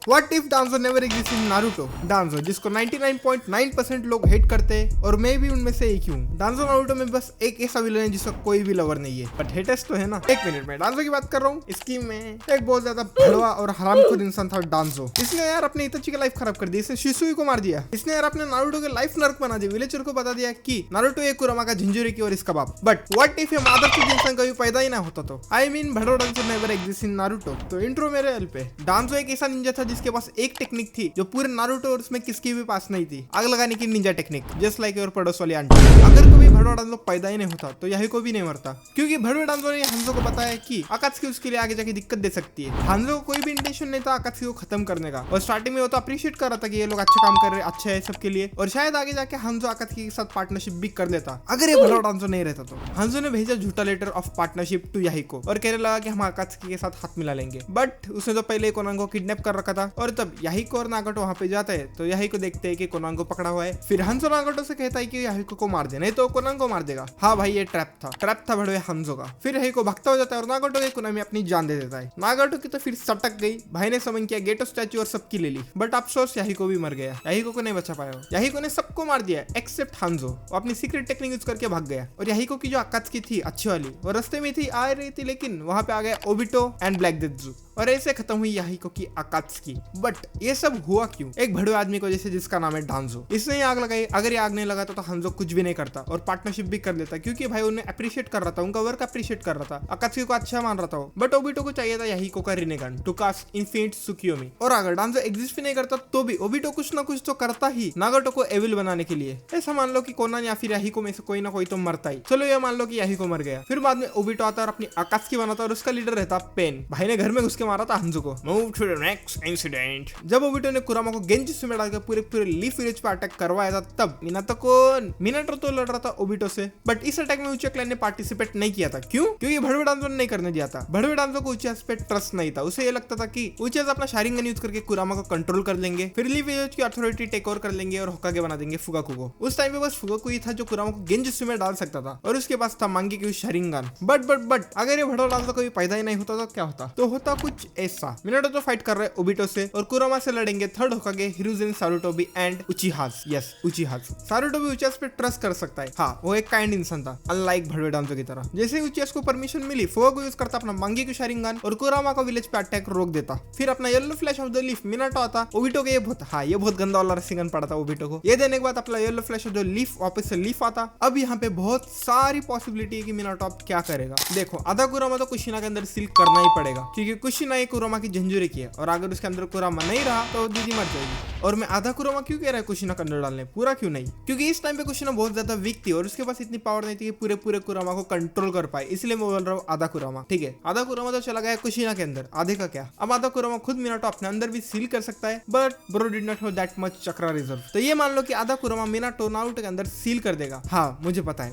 What if डांजो never exist in Naruto? डांजो जिसको 99.9% लोग hate करते हैं और मैं भी उनमें से एक ही हूँ। डांजो नारुतो में बस एक ऐसा विलन है जिसका कोई भी लवर नहीं है, बट हेटर्स तो है ना। एक मिनट में डांजो की बात कर रहा हूँ। इसकी में एक बहुत ज्यादा भड़वा और हरामखोर इंसान था डांजो। इसने यार अपने इताची की लाइफ खराब कर दी, इसने शिसुई को मार दिया। इसने यार अपने नारुतो के लाइफ नर्क बना दिया। विलेजर को बता दिया कि नारुतो एक कुरामा का जिंजुरिकी और इसका बाप। बट व्हाट इफ ये मादरचोद इंसान कभी पैदा ही ना होता तो? आई मीन भड़ो Danzo never exist in Naruto. तो इंट्रो मेरे एल पे। डांजो एक ऐसा निंजा था जिसके पास एक टेक्निक थी जो पूरे नारुतो और उसमें किसकी भी पास नहीं थी, आग लगाने की Ninja technique, just like your पड़ोस वाली आंटी। अगर कभी भड़ो डांजो पैदा ही नहीं होता तो यही को भी नहीं मरता, क्योंकि भड़ो डांजो ने हांजो को बताया कि आकात्सुकी उसके लिए आगे जाके दिक्कत दे सकती है। हांजो को कोई भी इंटेंशन नहीं था आकात्सुकी को खत्म करने का, और स्टार्टिंग में वो तो अप्रिशिएट कर रहा था कि ये लोग अच्छा काम कर रहे हैं, अच्छा है सबके लिए, और शायद आगे जाके हांजो आकात्सुकी के साथ पार्टनरशिप भी कर लेता अगर ये भड़ो डांजो नहीं रहता तो। हांजो ने भेजा झूठा लेटर ऑफ पार्टनरशिप टू याहिको और कहने लगा कि हम आकात्सुकी के साथ हाथ मिला लेंगे। बट उसने तो पहले कोनांगो किडनैप कर रखा था, और तब याहिको और नागाटो वहां पे जाता है तो याहिको देखते हैं कि कोनांगो पकड़ा हुआ है। फिर हांजो नागाटो से कहता है कि याहिको को मार दे, नहीं तो कोनांगो मार देगा। हाँ भाई, ये ट्रैप था भड़वे हांजो का। फिर याहिको भागता हो जाता है और नागाटो के कोना में अपनी जान दे देता है। नागाटो की तो फिर सटक गई, भाई ने समन किया, गेटो स्टैचू और सबकी ले ली, बट अफसोस याहिको भी मर गया। याहिको को नहीं बचा पाया। याहिको ने सबको मार दिया एक्सेप्ट हांजो। वो अपनी सीक्रेट टेक्निक यूज करके भाग गया, और याहिको की जो आकात्सुकी थी अच्छी वाली वो रास्ते में थी, आ रही थी, लेकिन वहां पे आ गया ओबिटो एंड ब्लैक डेत्सु, और ऐसे खत्म हुई याहिको की आकात्सुकी। बट ये सब हुआ क्यों? एक भड़वे आदमी को जैसे जिसका नाम है डांजो, इसने ही आग लगाई। अगर ये आग नहीं लगाता तो हांजो कुछ भी नहीं करता और पार्टनरशिप भी कर लेता, क्योंकि भाई उन्हें अप्रिशिएट कर रहा था, उनका वर्क अप्रिशिएट कर रहा था, आकात्सुकी को अच्छा मान रहा था। बट ओबिटो को चाहिए था याहिको का रिनेगन टू कास्ट इन्फिनिट त्सुकियोमी, और अगर डांजो एग्जिस्ट भी नहीं करता तो भी ओबिटो कुछ ना कुछ तो करता ही नागाटो को एविल बनाने के लिए। ऐसा मान लो कि कोनान या फिर याहिको में से कोई ना कोई तो मरता ही। चलो ये मान लो कि याहिको मर गया, फिर बाद में ओबिटो आता और अपनी आकात्सुकी बनाता और उसका लीडर रहता पेन। भाई ने घर में घुस के मारा था हांजो को। Move to the next incident. जब ओबिटो ने कुरामा को गेंजुत्सु में डालकर पूरे लीफ विलेज पर अटैक करवाया था, तब मिनाटो तो लड़ रहा था ओबिटो से, बट इस अटैक में उचिया क्लैन ने पार्टिसिपेट नहीं किया था। क्यों? क्योंकि भड़वे डांजो ने नहीं करने दिया था। भड़वे डांजो को उचिया पे ट्रस्ट नहीं था। उसे ये लगता था कि उचिया अपना शारिंगन यूज करके कुरामा को कंट्रोल कर लेंगे, फिर लीफ विलेज की अथॉरिटी टेक ओवर कर लेंगे और होकागे बना देंगे फुगाकू को। उस टाइम पे बस फुगाकू ही था जो कुरामा को गेंजुत्सु में डाल सकता था, और उसके पास था मांगे की शारिंगन। बट अगर ये भड़वे डांजो कभी पैदा ही नहीं होता तो क्या होता? तो होता कुछ ऐसा। मिनाटो तो फाइट कर रहे ओबिटो से, और कुरामा से लड़ेंगे थर्ड होकागे हिरुजेन सारुटोबी एंड उचिहास। यस, उचिहास। सारुटोबी उचिहास पे ट्रस्ट कर सकता है। हाँ, वो एक काइंड इंसान था, अनलाइक भड़वे डांजो की तरह। जैसे ही उचिहास को परमिशन मिली, फुगाकू यूज करता अपना मांगे की शारिंगन और कुरामा को विलेज पे अटैक रोक देता। फिर अपना yellow flash of the leaf Minato आता। ओबिटो के ये बहुत गंदा वाला रसिंगन पड़ा था ओबिटो को। ये देने के बाद अपना yellow flash of the leaf वापस से लीफ आता। अब यहाँ पे बहुत सारी पॉसिबिलिटी है कि मिनाटो अब क्या करेगा। देखो, आधा कुरामा तो कुशिना के अंदर सील करना ही पड़ेगा, क्योंकि कुशिना ये कुरामा की जिंजुरिकी है, और अगर उसके अंदर कुरामा नहीं रहा तो दीदी मर जाएगी। और मैं आधा कुरामा क्यों कह रहा है कुशिना के अंदर डालने, पूरा क्यों नहीं? क्योंकि इस टाइम पे कुशिना बहुत ज्यादा वीक थी और उसके पास इतनी पावर नहीं थी कि पूरे कुरामा को कंट्रोल कर पाए, इसलिए मैं बोल रहा हूँ आधा कुरामा। ठीक है, आधा कुरामा तो चला गया कुशिना के अंदर, आधे का क्या? अब आधा कुरामा खुद मिनाटो अपने अंदर भी सील कर सकता है, but bro did not have that much chakra reserve. तो ये मान लो कि आधा कुरामा मिनाटो नारुतो के अंदर सील कर देगा। हाँ, मुझे पता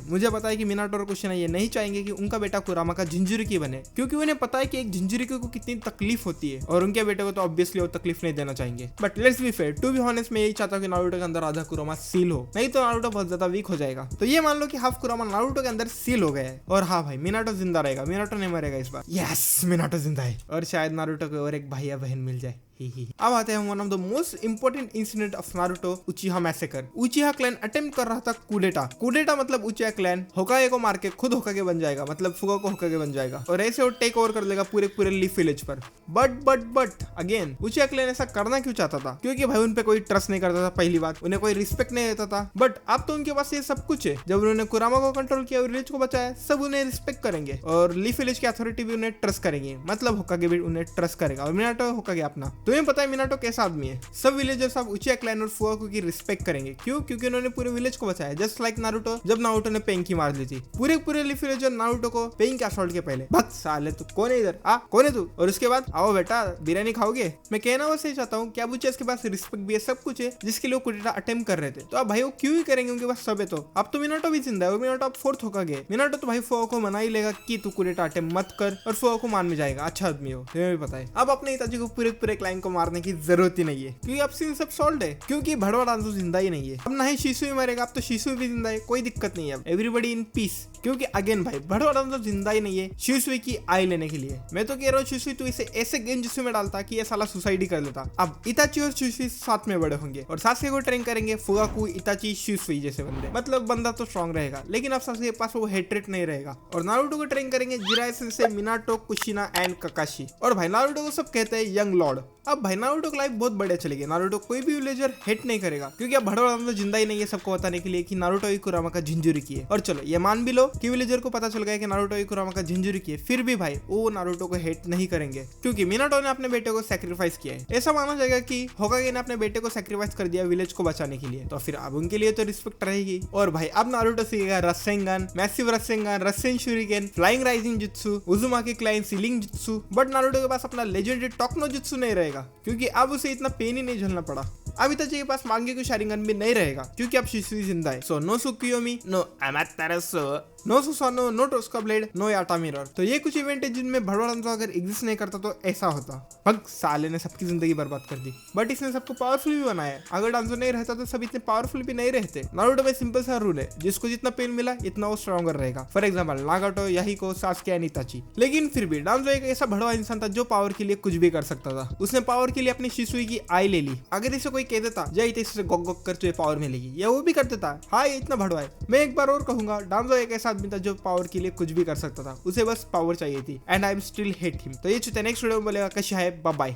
है कि मिनाटो और कुशिना ये नहीं चाहेंगे कि उनका बेटा कुरामा का जिंजुरिकी बने, क्योंकि उन्हें पता है कि एक जिंजुरिकी को कितनी तकलीफ होती है, और उनके बेटे को तो ऑब्वियसली वो तकलीफ नहीं देना चाहेंगे। But let's be fair, to be honest, मैं यही चाहता हूं कि नारुतो के अंदर आधा कुरामा सील हो, नहीं तो नारुतो बहुत ज्यादा वीक हो जाएगा। तो ये मान लो कि हाफ कुरामा नारुतो के अंदर सील हो गया है, और हाँ भाई, मिनाटो जिंदा रहेगा, मिनाटो नहीं मरेगा इस बार। यस, मिनाटो जिंदा है, और शायद नारुतो को और एक भाई या बहन मिल जाए। अब आते हैं one of the most important incident of Naruto, उचिहा massacre. उचिहा clan attempt कर रहा था कूडेटा मतलब उचिहा क्लैन होकागे को मार के खुद होकागे बन जाएगा, मतलब फुगाकू होकागे बन जाएगा, और ऐसे वो टेक ओवर कर लेगा पूरे लीफ विलेज पर। बट अगेन उचिहा क्लैन ऐसा करना क्यों चाहता था? क्योंकि भाई उन पे कोई ट्रस्ट नहीं करता था, पहली बात, उन्हें कोई रिस्पेक्ट नहीं देता था। बट अब तो उनके पास ये सब कुछ है। जब उन्होंने कुरामा को कंट्रोल किया और विलेज को बचाया, सब उन्हें रिस्पेक्ट करेंगे, और लीफ विलेज की अथॉरिटी भी उन्हें ट्रस्ट करेंगे, मतलब होकागे भी उन्हें ट्रस्ट करेगा, और मिनाटो होकागे अपना। तुम्हें पता है मिनाटो कैसा आदमी है? सब विलेजर्स अब उचिहा क्लैन और फुगाकू की रिस्पेक्ट करेंगे। क्यों? क्योंकि उन्होंने पूरे विलेज को बचाया, जस्ट लाइक नारुतो, जब नारुतो ने पेंग की मार ली थी। पूरे लीफ विलेजर नारुतो को पेंग के असॉल्ट के पहले, भक्त साले तू कौन है इधर, कौन है तू? और उसके बाद आओ बेटा बिरयानी खाओगे। मैं कहना बस यही चाहता हूँ कि अब उचिहा के पास रिस्पेक्ट भी है, सब कुछ है, जिसके लिए कुडेटा अटेम्प्ट कर रहे थे। तो अब भाई वो क्यों ही करेंगे, उनके पास सब है। तो अब तो मिनाटो भी जिंदा है, और मिनाटो अब फोर्थ होकागे। मिनाटो तो भाई फुगाकू को मना ही लेगा कि तू कुडेटा अटेम्प्ट मत कर, और फुगाकू मान में जाएगा, अच्छा आदमी हो, तुम्हें भी पता है। अब अपने इताची को पूरे क्लैन लाइन को मारने की जरूरत ही नहीं है, क्योंकि अब सीन सब सॉल्व है, क्योंकि भड़वा डांजो जिंदा ही नहीं है। अब ना ही शिसुई मरेगा, अब तो शिसुई भी जिंदा है, कोई दिक्कत नहीं है। अब एवरीबॉडी इन पीस, क्योंकि अगेन भाई भड़वा डांजो जिंदा ही नहीं है शिसुई की आई लेने के लिए। मैं तो कह रहा हूँ शिसुई तू इसे ऐसे गेंजुत्सु में डालता कि ये साला सुसाइड ही कर लेता। अब इताची और शिसुई साथ में बड़े होंगे और सासुके को ट्रेन करेंगे फुगाकू, इताची, शिसुई जैसे बंदे। मतलब बंदा तो स्ट्रॉन्ग रहेगा, लेकिन अब सासुके के पास वो हेट्रेट नहीं रहेगा। और नारुतो को ट्रेन करेंगे जिराई सेंसेई, मिनाटो, कुशिना एंड ककाशी। और भाई नारुतो को सब कहते हैं यंग लॉर्ड। अब भाई नारुतो की लाइफ बहुत बढ़िया चलेगी। नारुतो कोई भी विलेजर हेट नहीं करेगा, क्योंकि अब भड़वा डांजो जिंदा ही नहीं है सबको बताने के लिए कि नारुतो ही कुरामा का जिंजुरी है। और चलो ये मान भी लो कि विलेजर को पता चल गया कि नारुतो ही कुरामा का जिंजुरी है, फिर भी भाई वो नारुतो को हेट नहीं करेंगे, क्योंकि मिनाटो ने अपने बेटे को सैक्रिफाइस किया है। ऐसा माना जाएगा कि होकागे ने अपने बेटे को सैक्रिफाइस कर दिया विलेज को बचाने के लिए, तो फिर अब उनके लिए तो रिस्पेक्ट रहेगी। और भाई अब नारुतो सीखेगा Rasengan, massive Rasengan, Rasen Shuriken, flying Raijin jutsu, Uzumaki clan sealing jutsu. But Naruto के पास अपना लेजेंडरी टोक्नो जुत्सु नहीं रहेगा, क्योंकि अब उसे इतना पेन ही नहीं झेलना पड़ा। अब इताची के पास मांगेकू शारिंगन भी नहीं रहेगा, क्योंकि अब शिसुई जिंदा है। So no Tsukuyomi, no Amaterasu, no Susanoo, no Totsuka blade, no Yata mirror. तो ये कुछ इवेंट है जिनमें भड़वा डांजो अगर एग्जिस्ट नहीं करता तो ऐसा होता। भग साले ने सबकी जिंदगी बर्बाद कर दी, बट इसने सबको पावरफुल भी बनाया। अगर डांजो नहीं रहता तो सब इतने पावरफुल भी नहीं रहते। नारुतो में सिंपल सा रूल है, जिसको जितना पेन मिला इतना वो स्ट्रॉन्गर रहेगा। For example Nagato, Yahiko, Sasuke and Itachi. लेकिन फिर भी डांजो एक ऐसा भड़वा इंसान था जो पावर के लिए कुछ भी कर सकता था। उसने पावर के लिए अपनी शिसुई की आई ले ली। अगर इसे कोई कह देता जा इसे गोक गोक कर तुझे पावर मिलेगी, या वो भी कर देता। हाँ ये इतना भड़वा है। मैं एक बार और कहूंगा, डांजो एक ऐसा आदमी था जो पावर के लिए कुछ भी कर सकता था, उसे बस पावर चाहिए थी। And I am still hate him. तो ये नेक्स्ट वीडियो में बोलेगा कैसा है। Bye bye.